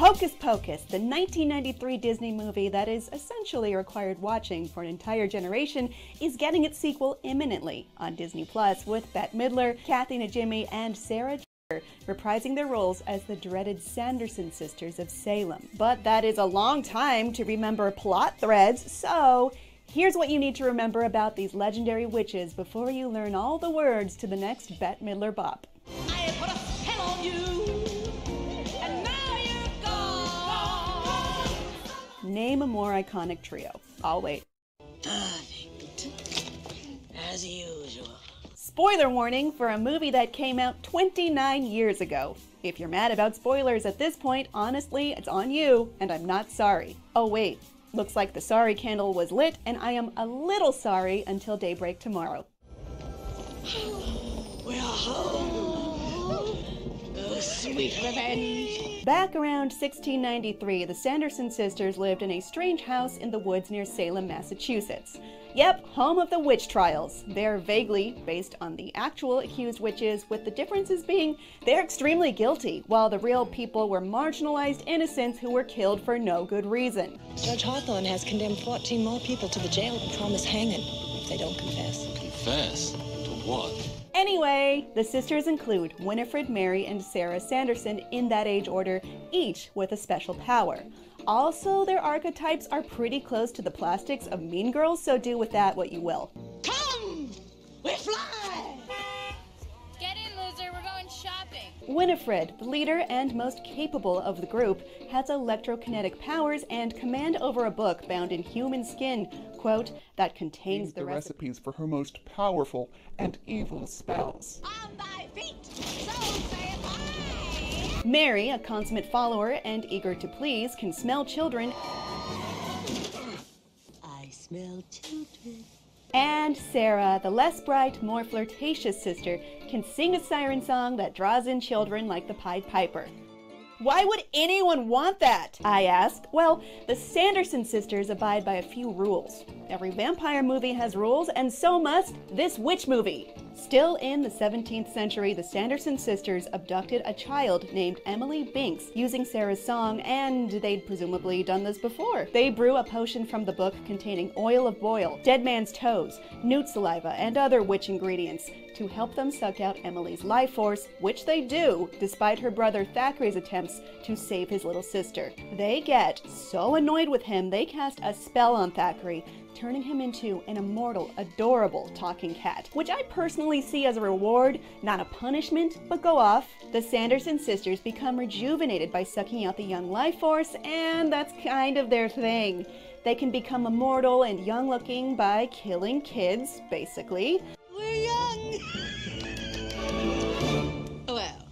Hocus Pocus, the 1993 Disney movie that is essentially required watching for an entire generation, is getting its sequel imminently on Disney Plus, with Bette Midler, Kathy Najimy, and Sarah Sanderson reprising their roles as the dreaded Sanderson sisters of Salem. But that is a long time to remember plot threads, so here's what you need to remember about these legendary witches before you learn all the words to the next Bette Midler bop. I put a spell on you, and now you're gone. Name a more iconic trio. I'll wait. Perfect. As usual. Spoiler warning for a movie that came out 29 years ago. If you're mad about spoilers at this point, honestly, it's on you, and I'm not sorry. Oh wait, looks like the sorry candle was lit, and I am a little sorry until daybreak tomorrow. We're home. Oh, sweet revenge. Back around 1693, the Sanderson sisters lived in a strange house in the woods near Salem, Massachusetts. Yep, home of the witch trials. They're vaguely based on the actual accused witches, with the differences being they're extremely guilty, while the real people were marginalized innocents who were killed for no good reason. Judge Hawthorne has condemned 14 more people to the jail and promised hanging if they don't confess. Confess? To what? Anyway, the sisters include Winifred, Mary, and Sarah Sanderson in that age order, each with a special power. Also, their archetypes are pretty close to the plastics of Mean Girls, so do with that what you will. Come! We fly! Get in, loser. We're going shopping. Winifred, the leader and most capable of the group, has electrokinetic powers and command over a book bound in human skin, quote, that contains the recipes for her most powerful and evil spells. On thy feet, so saith I! Mary, a consummate follower and eager to please, can smell children. I smell children. And Sarah, the less bright, more flirtatious sister, can sing a siren song that draws in children like the Pied Piper. Why would anyone want that? I ask. Well, the Sanderson sisters abide by a few rules. Every vampire movie has rules, and so must this witch movie. Still in the 17th century, the Sanderson sisters abducted a child named Emily Binks using Sarah's song, and they'd presumably done this before. They brew a potion from the book containing oil of boil, dead man's toes, newt saliva, and other witch ingredients to help them suck out Emily's life force, which they do, despite her brother Thackeray's attempts to save his little sister. They get so annoyed with him, they cast a spell on Thackeray, turning him into an immortal, adorable talking cat, which I personally see as a reward, not a punishment, but go off. The Sanderson sisters become rejuvenated by sucking out the young life force, and that's kind of their thing. They can become immortal and young-looking by killing kids, basically. We're young. Well,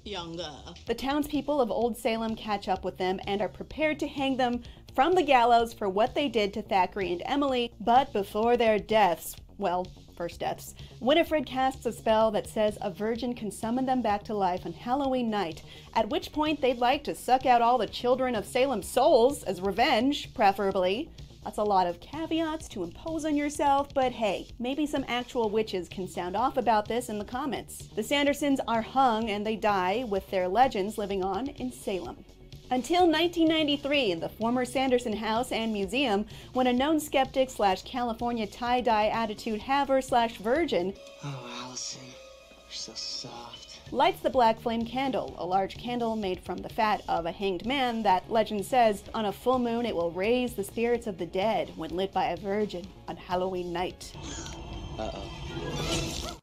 younger. The townspeople of Old Salem catch up with them and are prepared to hang them from the gallows for what they did to Thackeray and Emily, but before their deaths, well, first deaths, Winifred casts a spell that says a virgin can summon them back to life on Halloween night, at which point they'd like to suck out all the children of Salem's souls as revenge, preferably. That's a lot of caveats to impose on yourself, but hey, maybe some actual witches can sound off about this in the comments. The Sandersons are hung and they die, with their legends living on in Salem. Until 1993 in the former Sanderson house and museum, when a known skeptic / California tie-dye attitude haver / virgin Oh, Allison, you're so soft. lights the black flame candle, a large candle made from the fat of a hanged man that, legend says, on a full moon it will raise the spirits of the dead when lit by a virgin on Halloween night. Uh-oh.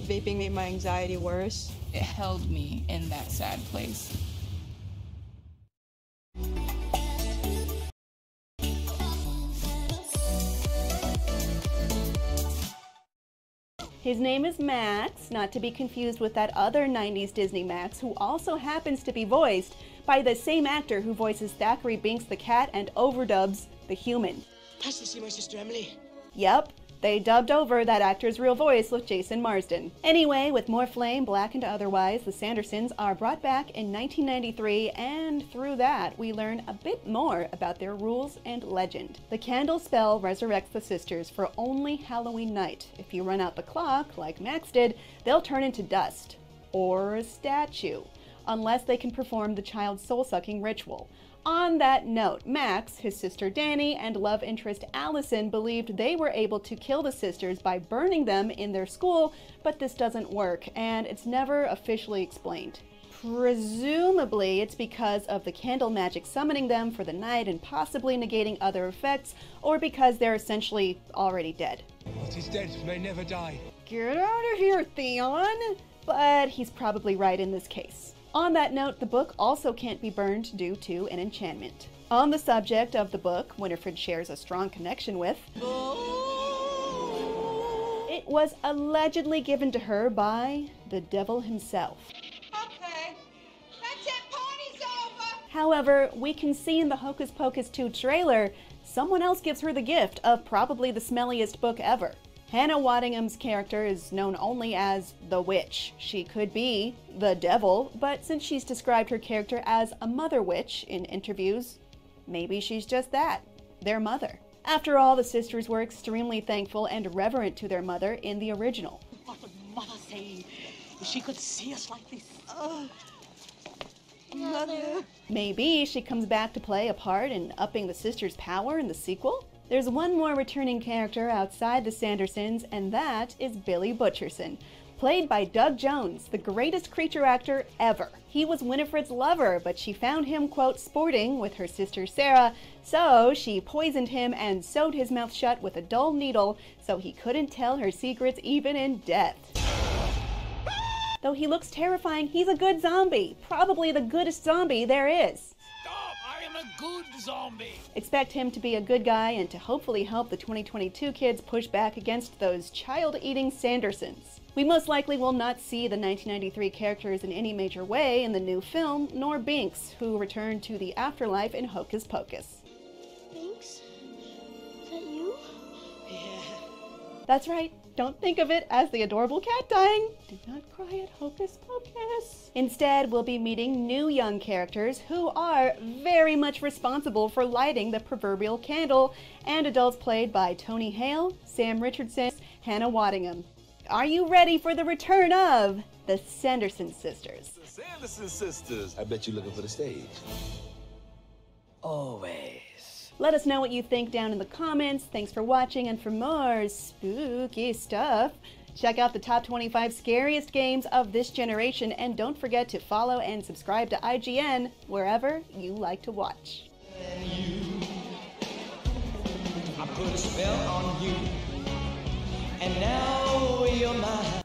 Vaping made my anxiety worse. It held me in that sad place. His name is Max, not to be confused with that other 90s Disney Max, who also happens to be voiced by the same actor who voices Thackeray Binks the cat and overdubs the human. Nice to see my sister Emily. Yep, they dubbed over that actor's real voice with Jason Marsden. Anyway, with more flame, black and otherwise, the Sandersons are brought back in 1993, and through that, we learn a bit more about their rules and legend. The candle spell resurrects the sisters for only Halloween night. If you run out the clock, like Max did, they'll turn into dust. Or a statue. unless they can perform the child's soul-sucking ritual. On that note, Max, his sister Dani, and love interest Allison believed they were able to kill the sisters by burning them in their school, but this doesn't work, and it's never officially explained. Presumably, it's because of the candle magic summoning them for the night and possibly negating other effects, or because they're essentially already dead. What is dead may never die. Get out of here, Theon! But he's probably right in this case. On that note, the book also can't be burned due to an enchantment. On the subject of the book Winifred shares a strong connection with, it was allegedly given to her by the devil himself. Okay, that's it, party's over. However, we can see in the Hocus Pocus 2 trailer, someone else gives her the gift of probably the smelliest book ever. Hannah Waddingham's character is known only as the witch. She could be the devil, but since she's described her character as a mother witch in interviews, maybe she's just that, their mother. After all, the sisters were extremely thankful and reverent to their mother in the original. What would Mother say if she could see us like this? Mother. Maybe she comes back to play a part in upping the sisters' power in the sequel? There's one more returning character outside the Sandersons, and that is Billy Butcherson, played by Doug Jones, the greatest creature actor ever. He was Winifred's lover, but she found him, quote, sporting with her sister Sarah, so she poisoned him and sewed his mouth shut with a dull needle so he couldn't tell her secrets even in death. Though he looks terrifying, he's a good zombie, probably the goodest zombie there is. Stop! I am a good zombie! Expect him to be a good guy and to hopefully help the 2022 kids push back against those child-eating Sandersons. We most likely will not see the 1993 characters in any major way in the new film, nor Binks, who returned to the afterlife in Hocus Pocus. Binks? Is that you? Yeah. That's right. Don't think of it as the adorable cat dying. Do not cry at Hocus Pocus. Instead, we'll be meeting new young characters who are very much responsible for lighting the proverbial candle, and adults played by Tony Hale, Sam Richardson, Hannah Waddingham. Are you ready for the return of the Sanderson sisters? The Sanderson sisters. I bet you're looking for the stage. Always. Let us know what you think down in the comments. Thanks for watching, and for more spooky stuff, check out the top 25 scariest games of this generation, and don't forget to follow and subscribe to IGN wherever you like to watch. I put a spell on you, and now you're mine.